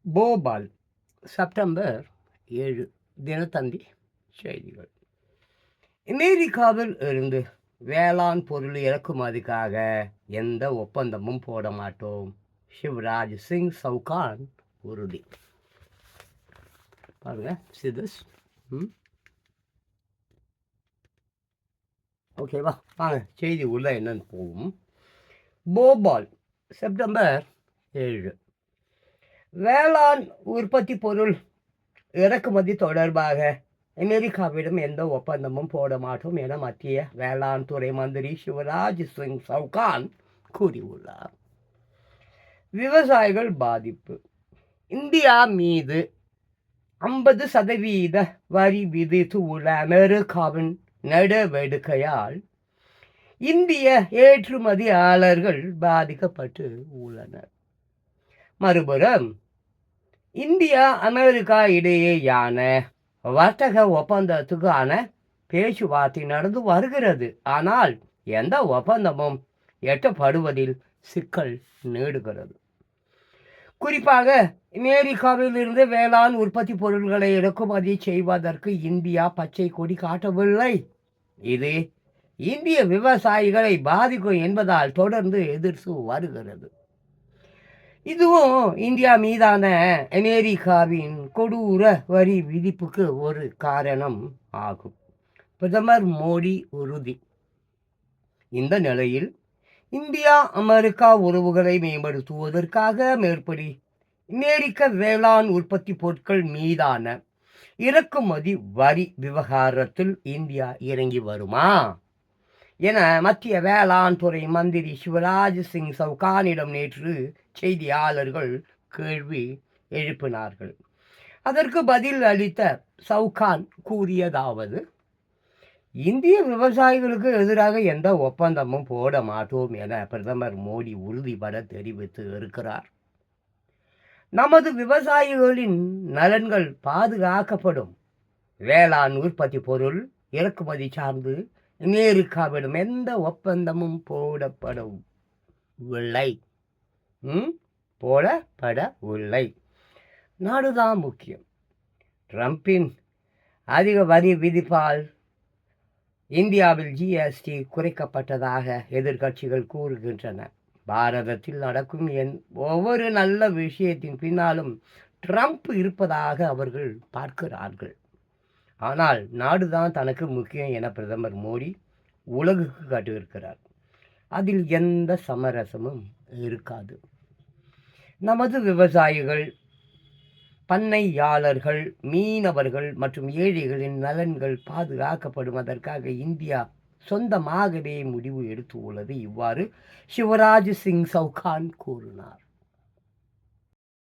Bhopal September 7 Dinathanthi செய்திகள். அமெரிக்காவில் இருந்து வேளாண் பொருள் இறக்குமதிக்காக எந்த ஒப்பந்தமும் போட மாட்டோம். சிவராஜ் சிங் சவுகான் உறுதி. பாருங்க சிதஸ். ஓகேவா, வாங்க செய்தி உள்ள என்னன்னு போகும். போபால் செப்டம்பர் 7 வேளாண் உற்பத்தி பொருள் இறக்குமதி தொடர்பாக அமெரிக்காவிடம் எந்த ஒப்பந்தமும் போட மாட்டோம் என மத்திய வேளாண் துறை மந்திரி சிவராஜ் சிங் சவுகான் கூறியுள்ளார். விவசாயிகள் பாதிப்பு. இந்தியா மீது 50% வரி விதித்து உள்ள அமெரிக்காவின் நடவடிக்கையால் இந்திய ஏற்றுமதியாளர்கள் பாதிக்கப்பட்டு உள்ளனர். மறுபுறம் இந்தியா அமெரிக்கா இடையேயான வர்த்தக ஒப்பந்தத்துக்கான பேச்சுவார்த்தை நடந்து வருகிறது. ஆனால் எந்த ஒப்பந்தமும் எட்டப்படுவதில் சிக்கல் நீடுகிறது. குறிப்பாக அமெரிக்காவில் இருந்து வேளாண் உற்பத்தி பொருட்களை இறக்குமதி செய்வதற்கு இந்தியா பச்சை கொடி காட்டவில்லை. இது இந்திய விவசாயிகளை பாதிக்கும் என்பதால் தொடர்ந்து எதிர்த்து வருகிறது. இதுவும் இந்தியா மீதான அமெரிக்காவின் கொடூர வரி விதிப்புக்கு ஒரு காரணம் ஆகும். பிரதமர் மோடி உறுதி. இந்த நிலையில் இந்தியா அமெரிக்கா உறவுகளை மேம்படுத்துவதற்காக மேற்படி அமெரிக்க வேளாண் உற்பத்தி பொருட்கள் மீதான இறக்குமதி வரி விவகாரத்தில் இந்தியா இறங்கி வருமா என மத்திய வேளாண் துறை மந்திரி சிவராஜ் சிங் சவுகானிடம் நேற்று செய்தியாளர்கள் கேள்வி எழுப்பினார்கள். அதற்கு பதில் அளித்த சவுகான் கூறியதாவது: இந்திய விவசாயிகளுக்கு எதிராக எந்த ஒப்பந்தமும் போட மாட்டோம் என பிரதமர் மோடி உறுதிபட தெரிவித்து இருக்கிறார். நமது விவசாயிகளின் நலன்கள் பாதுகாக்கப்படும். வேளாண் உற்பத்தி பொருள் இறக்குமதி சார்ந்து அமெரிக்காவிடம் எந்த ஒப்பந்தமும் போடப்படவில்லை. நாடுதான் முக்கியம். ட்ரம்பின் அதிக வரி விதிப்பால் இந்தியாவில் ஜிஎஸ்டி குறைக்கப்பட்டதாக எதிர்க்கட்சிகள் கூறுகின்றன. பாரதத்தில் நடக்கும் ஒவ்வொரு நல்ல விஷயத்தின் பின்னாலும் ட்ரம்ப் இருப்பதாக அவர்கள் பார்க்கிறார்கள். ஆனால் நாடுதான் தனக்கு முக்கியம் என பிரதமர் மோடி உலகுக்கு காட்டியிருக்கிறார். அதில் எந்த சமரசமும் இருக்காது. நமது விவசாயிகள், பண்ணையாளர்கள், மீனவர்கள் மற்றும் ஏழைகளின் நலன்கள் பாதுகாக்கப்படுவதற்காக இந்தியா சொந்தமாகவே முடிவு எடுத்துள்ளது. இவ்வாறு சிவராஜ் சிங் சவுகான் கூறினார்.